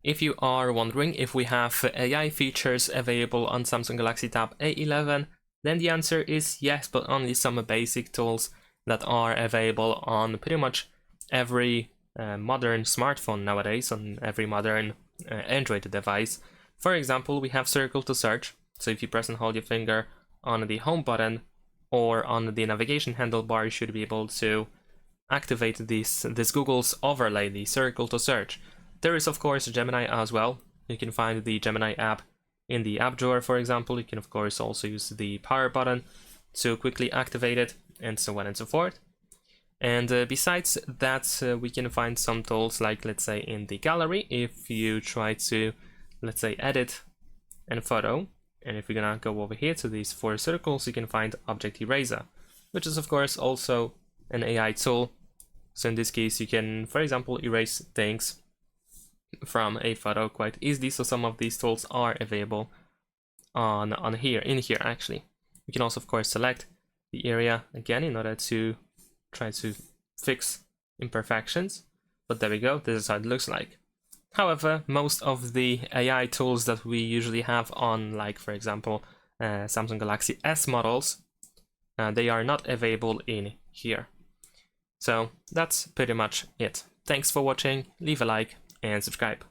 If you are wondering if we have AI features available on Samsung Galaxy Tab A11, then the answer is yes, but only some basic tools that are available on pretty much every modern smartphone nowadays, on every modern Android device. For example, we have Circle to Search. So if you press and hold your finger on the home button or on the navigation handlebar, you should be able to activate this Google's overlay, the Circle to Search. There is of course Gemini as well. You can find the Gemini app in the app drawer, for example. You can of course also use the power button to quickly activate it, and so on and so forth. And besides that, we can find some tools like, let's say, in the gallery, if you try to, let's say, edit a photo. And if we're gonna go over here to these 4 circles, you can find Object Eraser, which is of course also an AI tool. So in this case, you can, for example, erase things from a photo quite easily. So some of these tools are available in here actually. You can also of course select the area again in order to try to fix imperfections. But there we go, this is how it looks like. However, most of the AI tools that we usually have on, like for example, Samsung Galaxy S models, they are not available in here. So that's pretty much it. Thanks for watching, leave a like and subscribe.